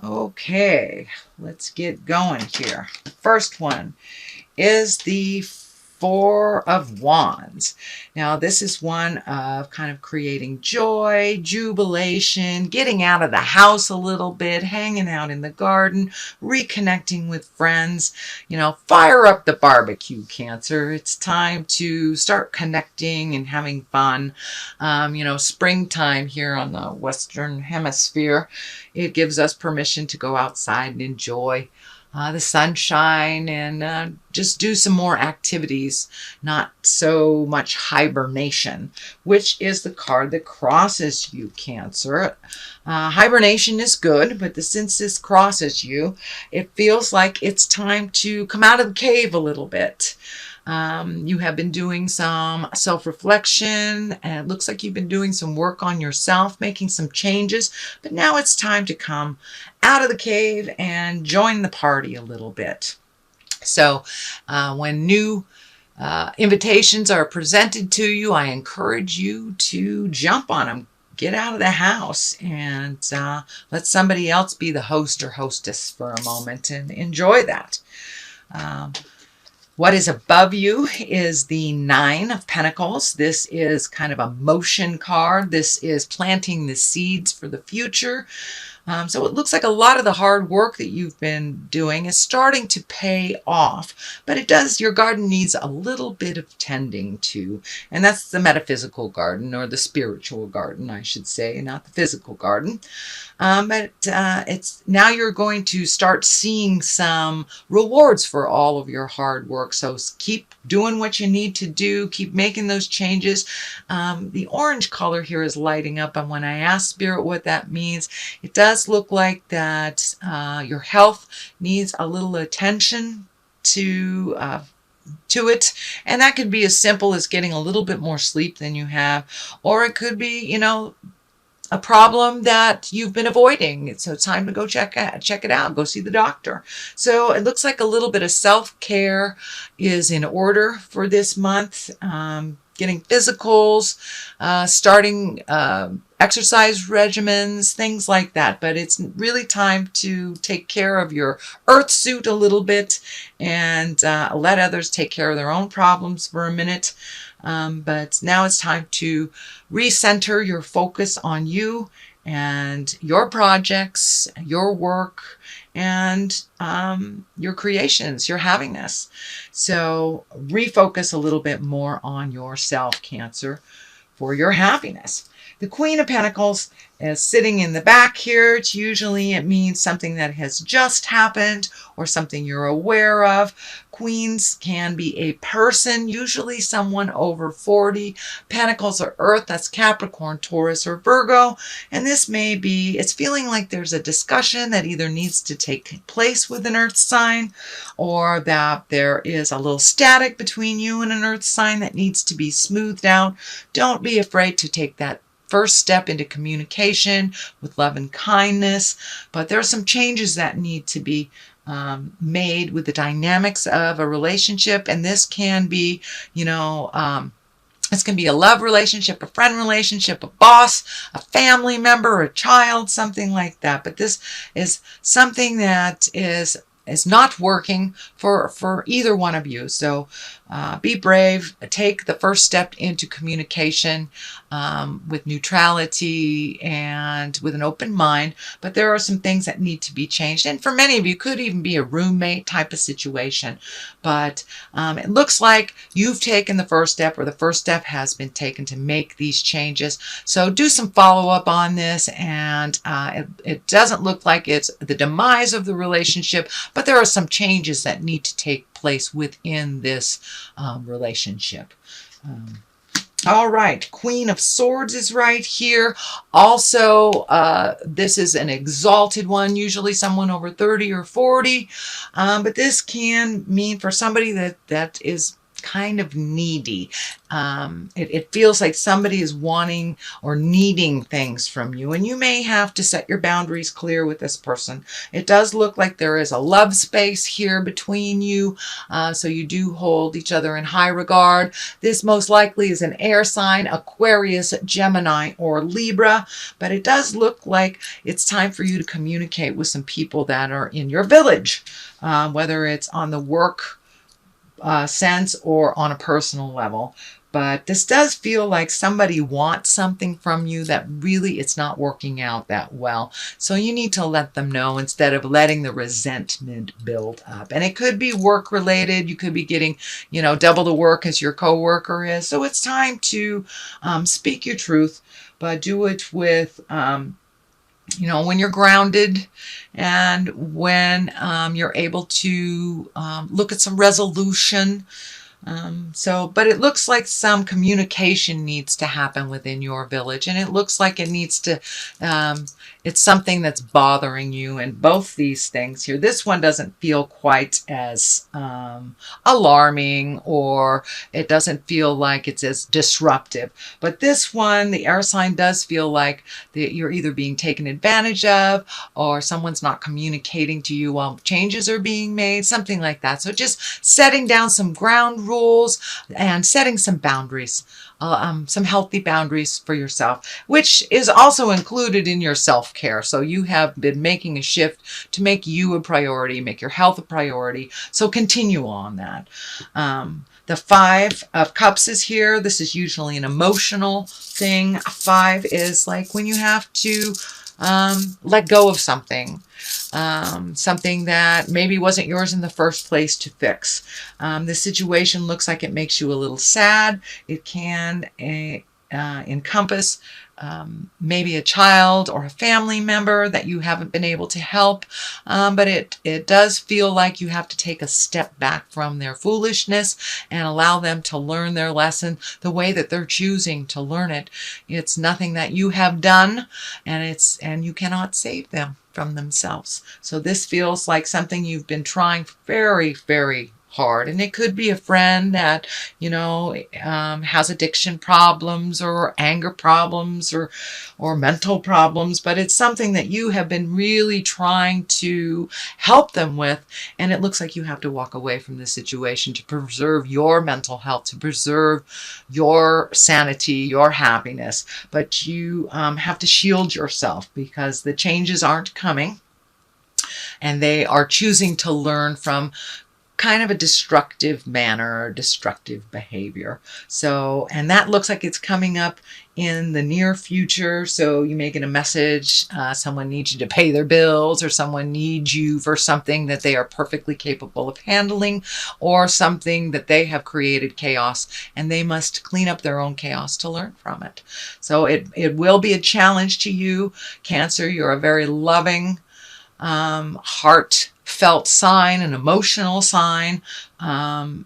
Okay, let's get going here. The first one is the Four of Wands. Now, this is one of kind of creating joy, jubilation, getting out of the house a little bit, hanging out in the garden, reconnecting with friends. Fire up the barbecue, Cancer. It's time to start connecting and having fun. Springtime here on the Western Hemisphere, it gives us permission to go outside and enjoy the sunshine and just do some more activities, not so much hibernation, which is the card that crosses you, Cancer. Hibernation is good, but since this crosses you, it feels like it's time to come out of the cave a little bit. You have been doing some self-reflection, and it looks like you've been doing some work on yourself, making some changes, but now it's time to come out of the cave and join the party a little bit. So when new invitations are presented to you, I encourage you to jump on them. Get out of the house and let somebody else be the host or hostess for a moment and enjoy that. What is above you is the Nine of Pentacles. This is kind of a motion card. This is planting the seeds for the future. So it looks like a lot of the hard work that you've been doing is starting to pay off, but your garden needs a little bit of tending to, and that's the metaphysical garden, or the spiritual garden, I should say, not the physical garden. But it's now you're going to start seeing some rewards for all of your hard work. So keep doing what you need to do. Keep making those changes. The orange color here is lighting up, and when I ask Spirit what that means, it does look like that your health needs a little attention to it, and that could be as simple as getting a little bit more sleep than you have, or it could be a problem that you've been avoiding. So it's time to go check it out, go see the doctor. So it looks like a little bit of self-care is in order for this month. Getting physicals, starting exercise regimens, things like that. But it's really time to take care of your earth suit a little bit and let others take care of their own problems for a minute. But now it's time to recenter your focus on you and your projects, your work, and your creations, your havingness. So refocus a little bit more on yourself, Cancer, for your happiness. The Queen of Pentacles is sitting in the back here. It means something that has just happened or something you're aware of. Queens can be a person, usually someone over 40. Pentacles are Earth, that's Capricorn, Taurus, or Virgo. And this may be, it's feeling like there's a discussion that either needs to take place with an Earth sign, or that there is a little static between you and an Earth sign that needs to be smoothed out. Don't be afraid to take that first step into communication with love and kindness, but there are some changes that need to be made with the dynamics of a relationship, and this can be, this can be a love relationship, a friend relationship, a boss, a family member, a child, something like that. But this is something that is not working for either one of you. So be brave, take the first step into communication with neutrality and with an open mind. But there are some things that need to be changed. And for many of you, could even be a roommate type of situation. But it looks like you've taken the first step, or the first step has been taken to make these changes. So do some follow-up on this, and it doesn't look like it's the demise of the relationship, but there are some changes that need to take place within this relationship. All right, Queen of Swords is right here. Also, this is an exalted one, usually someone over 30 or 40. But this can mean for somebody that is kind of needy. It feels like somebody is wanting or needing things from you, and you may have to set your boundaries clear with this person. It does look like there is a love space here between you, so you do hold each other in high regard. This most likely is an air sign, Aquarius, Gemini, or Libra, but it does look like it's time for you to communicate with some people that are in your village, whether it's on the work sense or on a personal level. But this does feel like somebody wants something from you that really it's not working out that well. So you need to let them know instead of letting the resentment build up. And it could be work related. You could be getting, double the work as your coworker is. So it's time to speak your truth, but do it with when you're grounded and when you're able to look at some resolution. But it looks like some communication needs to happen within your village, and it looks like it needs to, it's something that's bothering you. And both these things here, this one doesn't feel quite as alarming, or it doesn't feel like it's as disruptive. But this one, the air sign, does feel like that you're either being taken advantage of, or someone's not communicating to you while changes are being made, something like that. So just setting down some ground rules and setting some boundaries, some healthy boundaries for yourself, which is also included in your self-care. So you have been making a shift to make you a priority, make your health a priority. So continue on that. The Five of Cups is here. This is usually an emotional thing. 5 is like when you have to let go of something. Something that maybe wasn't yours in the first place to fix. This situation looks like it makes you a little sad. It can encompass maybe a child or a family member that you haven't been able to help, but it does feel like you have to take a step back from their foolishness and allow them to learn their lesson the way that they're choosing to learn it. It's nothing that you have done, and you cannot save them from themselves. So this feels like something you've been trying very, very hard. And it could be a friend that, has addiction problems or anger problems or mental problems, but it's something that you have been really trying to help them with. And it looks like you have to walk away from this situation to preserve your mental health, to preserve your sanity, your happiness. But you have to shield yourself because the changes aren't coming, and they are choosing to learn from kind of a destructive manner or destructive behavior. So, and that looks like it's coming up in the near future. So you may get a message, someone needs you to pay their bills, or someone needs you for something that they are perfectly capable of handling, or something that they have created chaos and they must clean up their own chaos to learn from it. So it will be a challenge to you, Cancer. You're a very loving, heartfelt sign, an emotional sign.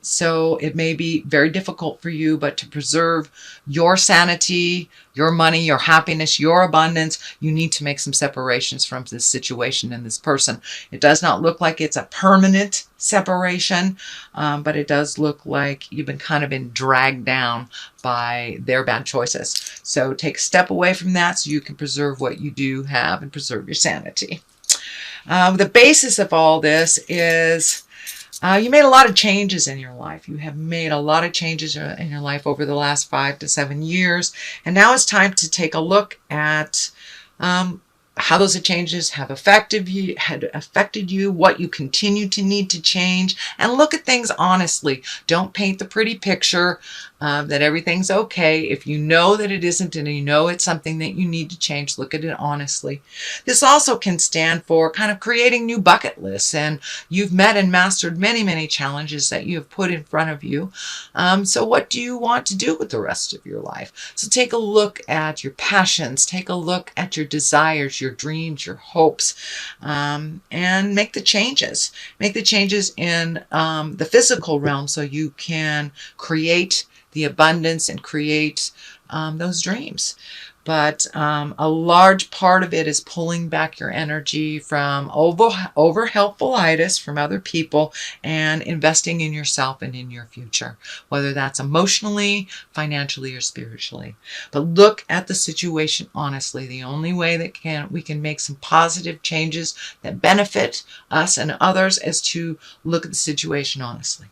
So it may be very difficult for you, but to preserve your sanity, your money, your happiness, your abundance, you need to make some separations from this situation and this person. It does not look like it's a permanent separation, but it does look like you've been dragged down by their bad choices. So take a step away from that so you can preserve what you do have and preserve your sanity. The basis of all this is you made a lot of changes in your life. You have made a lot of changes in your life over the last 5 to 7 years. And now it's time to take a look at how those changes have affected you, what you continue to need to change, and look at things honestly. Don't paint the pretty picture that everything's okay. If you know that it isn't, and you know it's something that you need to change, look at it honestly. This also can stand for kind of creating new bucket lists, and you've met and mastered many, many challenges that you have put in front of you. So what do you want to do with the rest of your life? So take a look at your passions, take a look at your desires, your dreams, your hopes, and make the changes. Make the changes in the physical realm so you can create the abundance and create those dreams. but a large part of it is pulling back your energy from over helpfulitis from other people and investing in yourself and in your future, whether that's emotionally, financially, or spiritually. But look at the situation honestly. The only way that we can make some positive changes that benefit us and others is to look at the situation honestly.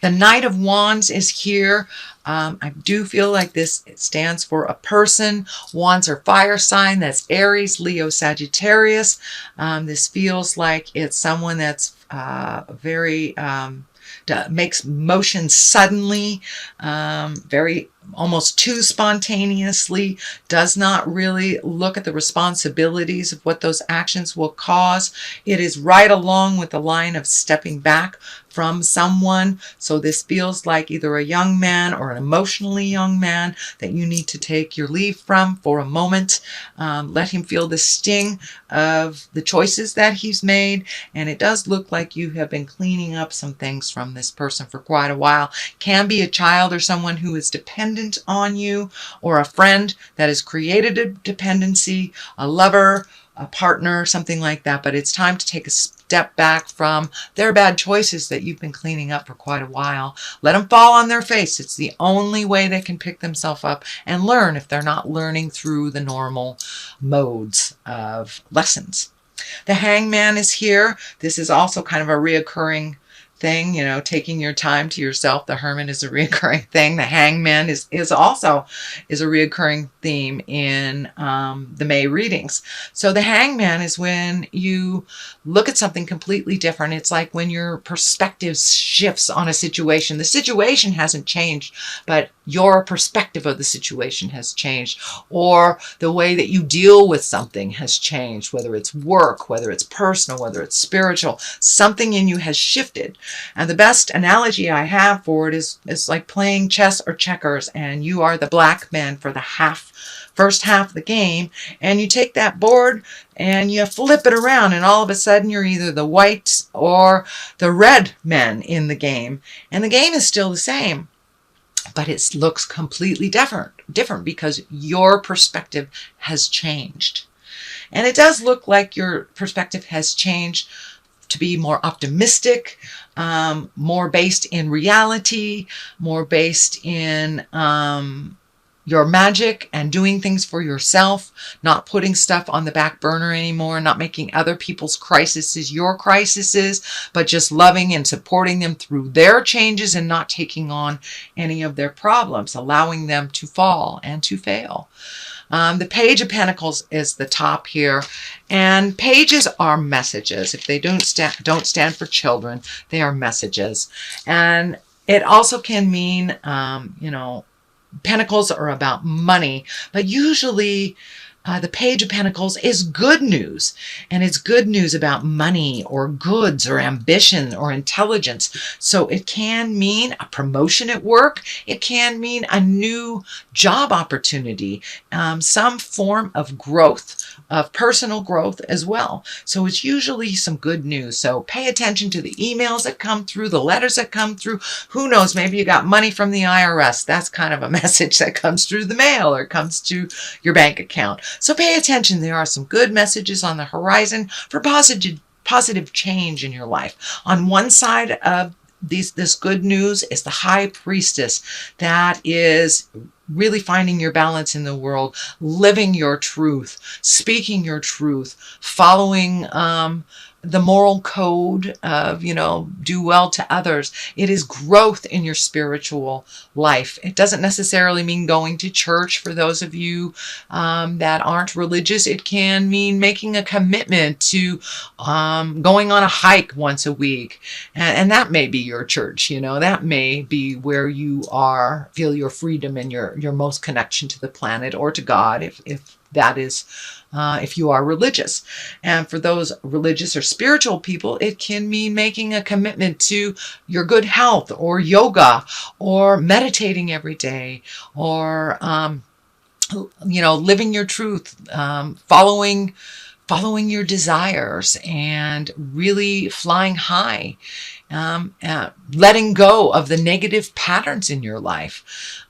The Knight of Wands is here. I do feel like this stands for a person. Wands are fire sign. That's Aries, Leo, Sagittarius. This feels like it's someone that's very makes motion suddenly, very almost too spontaneously, does not really look at the responsibilities of what those actions will cause. It is right along with the line of stepping back from someone. So this feels like either a young man or an emotionally young man that you need to take your leave from for a moment. Let him feel the sting of the choices that he's made. And it does look like you have been cleaning up some things from this person for quite a while. Can be a child or someone who is dependent on you, or a friend that has created a dependency, a lover, a partner, something like that. But it's time to take a step back from their bad choices that you've been cleaning up for quite a while. Let them fall on their face. It's the only way they can pick themselves up and learn if they're not learning through the normal modes of lessons. The Hangman is here. This is also kind of a reoccurring thing, you know, taking your time to yourself. The Hermit is a reoccurring thing. The Hangman is also a reoccurring theme in the May readings. So the Hangman is when you look at something completely different. It's like when your perspective shifts on a situation. The situation hasn't changed, but your perspective of the situation has changed, or the way that you deal with something has changed, whether it's work, whether it's personal, whether it's spiritual. Something in you has shifted. And the best analogy I have for it is like playing chess or checkers, and you are the black man for the first half of the game, and you take that board and you flip it around, and all of a sudden you're either the white or the red men in the game. And the game is still the same, but it looks completely different because your perspective has changed. And it does look like your perspective has changed to be more optimistic, more based in reality, more based in your magic and doing things for yourself, not putting stuff on the back burner anymore, not making other people's crises your crises, but just loving and supporting them through their changes and not taking on any of their problems, allowing them to fall and to fail. The Page of Pentacles is the top here, and pages are messages. If they don't stand for children, they are messages. And it also can mean, you know, Pentacles are about money, but usually the Page of Pentacles is good news, and it's good news about money or goods or ambition or intelligence. So it can mean a promotion at work. It can mean a new job opportunity, some form of growth, of personal growth as well. So it's usually some good news. So pay attention to the emails that come through, the letters that come through. Who knows, maybe you got money from the IRS. That's kind of a message that comes through the mail or comes to your bank account. So pay attention. There are some good messages on the horizon for positive change in your life. On one side of this good news is the High Priestess. That is really finding your balance in the world, living your truth, speaking your truth, following the moral code of, you know, do well to others. It is growth in your spiritual life. It doesn't necessarily mean going to church for those of you that aren't religious. It can mean making a commitment to going on a hike once a week. And that may be your church, you know, that may be where you feel your freedom and your most connection to the planet or to God, if that is if you are religious. And for those religious or spiritual people, it can mean making a commitment to your good health, or yoga, or meditating every day, or you know, living your truth, following your desires, and really flying high letting go of the negative patterns in your life,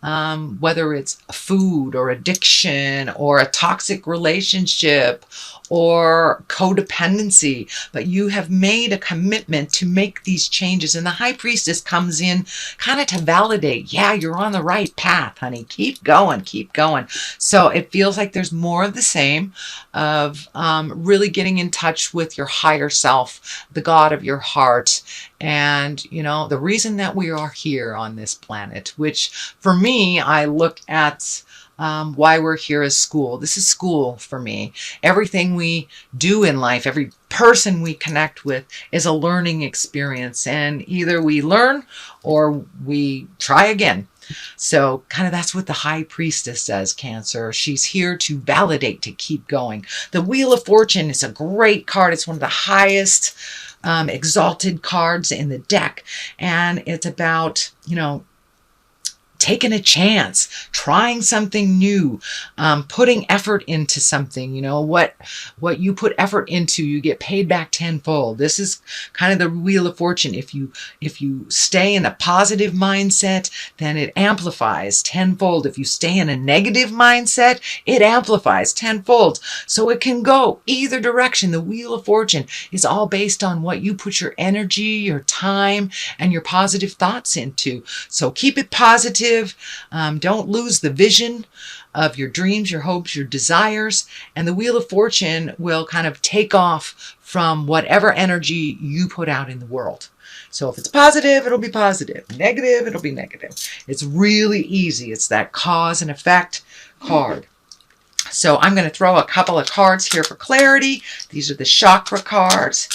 whether it's food or addiction or a toxic relationship or codependency, but you have made a commitment to make these changes. And the high priestess comes in kind of to validate, yeah, you're on the right path, honey. Keep going, keep going. So it feels like there's more of the same of really getting in touch with your higher self, the God of your heart. And, you know, the reason that we are here on this planet, which for me, I look at why we're here as school. This is school for me. Everything we do in life, every person we connect with is a learning experience. And either we learn or we try again. So kind of that's what the high priestess does, Cancer. She's here to validate, to keep going. The Wheel of Fortune is a great card. It's one of the highest exalted cards in the deck. And it's about, you know, taking a chance, trying something new, putting effort into something. You know, what you put effort into, you get paid back tenfold. This is kind of the Wheel of Fortune. If you stay in a positive mindset, then it amplifies tenfold. If you stay in a negative mindset, it amplifies tenfold. So it can go either direction. The Wheel of Fortune is all based on what you put your energy, your time, and your positive thoughts into. So keep it positive. Don't lose the vision of your dreams, your hopes, your desires, and the Wheel of Fortune will kind of take off from whatever energy you put out in the world. So if it's positive, it'll be positive. Negative, it'll be negative. It's really easy. It's that cause and effect card. So I'm going to throw a couple of cards here for clarity. These are the chakra cards.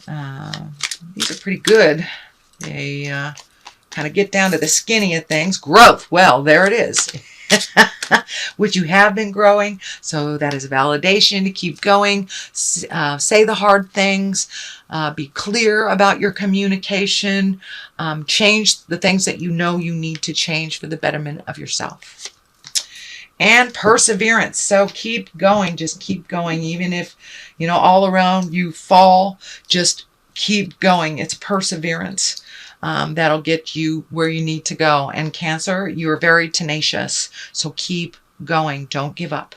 These are pretty good. They kind of get down to the skinny of things. Growth. Well, there it is. Which you have been growing. So that is a validation to keep going. Say the hard things. Be clear about your communication. Change the things that you know you need to change for the betterment of yourself. And perseverance. So keep going. Just keep going. Even if, you know, all around you fall, just keep going. It's perseverance. That'll get you where you need to go. And Cancer, you are very tenacious. So keep going. Don't give up.